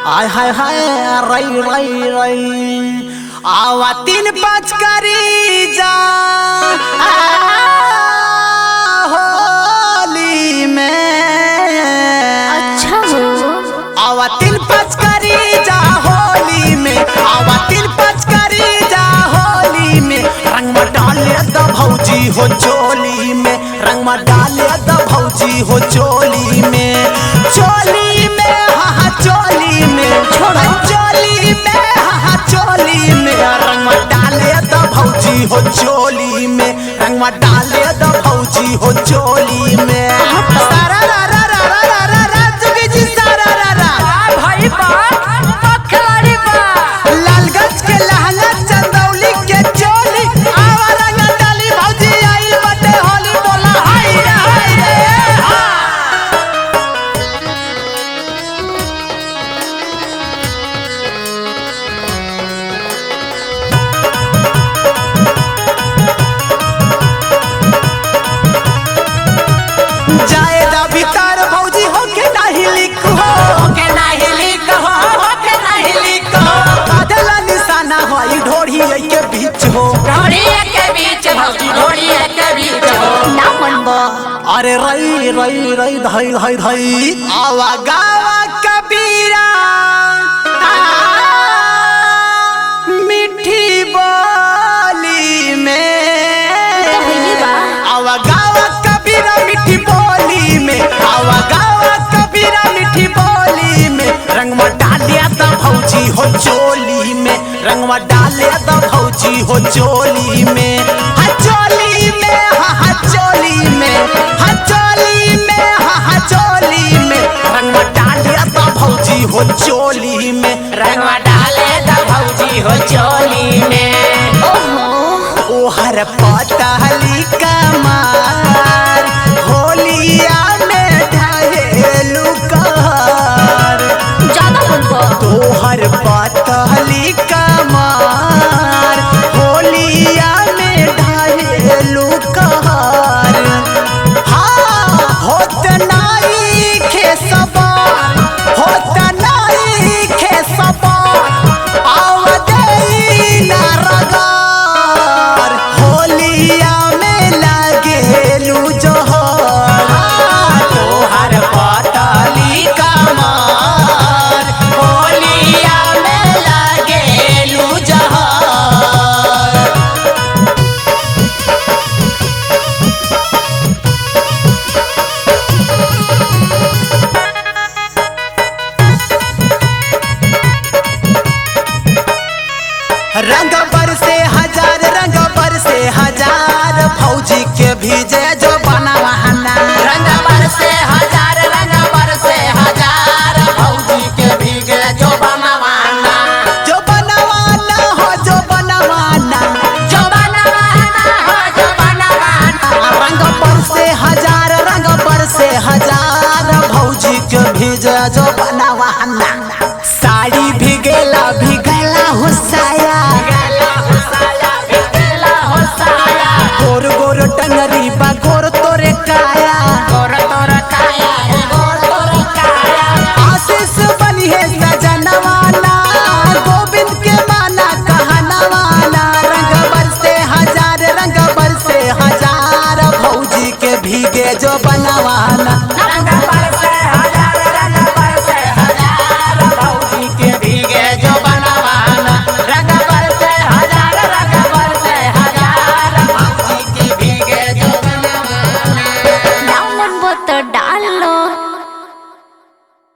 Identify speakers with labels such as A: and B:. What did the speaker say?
A: आय हाय हाय रई रई रई आवा 3-5 करी जा होली में।
B: अच्छा हो
A: आवा 3-5 करी जा होली में, आवा 3-5 करी जा होली में। रंग में डाले द भौजी हो चोली में, रंग में डाले द भौजी हो चोली में। चोली में हा चोली में, छोड़ा चोली में हा चोली में। रंग में डाले द भौजी हो चोली में, रंग में डाले द भौजी हो चोली में। सारा रा रा रा रा रा रा जुगी जी सारा रा रा
B: भाई खिलाड़ी
A: लालगंज के लहंगा चंदौली के चोली आवा रंग डाली भौजी आई बटे होली बोला हाय रे हाय रे हा। जाएदा भीतर भौजी होके नाही लिख हो, होके नाही लिख हो, होके नाही लिख हो। कादला निशाना होई ढोढ़ी के बीच हो,
B: ढोड़ी के बीच भौजी ढोड़ी के बीच हो ना मनबो।
A: अरे रई रई रई धई धई धई आवा गावा कबीरा मीठी बोली में। आवा गावा कबीरा मीठी बोली में, आवा गावा कबीरा मीठी बोली में। रंग में डालिया द भौजी हो चोली में, रंग में डालिया द भौजी हो चोली में। हा चोली में हा चोली में, हा चोली में हा चोली में। रंग में डालिया द भौजी हो चोली में, रंग में डाले द भौजी हो चोली में। ओहर पतली कमार होलिया में ढहेलू कहर।
B: ज्यादा मनबो
A: तोहर पतली कमार होलिया में ढहेलू कहर। हाँ होत नाई खेसबा, होत नाई खेसबा आव देई ना रगार। होलिया में लागेलू जोहर। तोहर पतली कमार होलिया में लागेलू जोहर। रंग बरसे हजार, रंग बरसे हजार भौजी के भीजे जो बनवाना।
B: रंग बरसे हजार, रंग बरसे हजार भौजी के भीगे जो बनवाना।
A: जो बनवाना हो जो बनवाना,
B: जो बनवाना हो जो बनवाना।
A: रंग बरसे हजार, रंग बरसे हजार भौजी के भीजे जो बनवाना। साड़ी भीगेला भीगेला हो साड़ी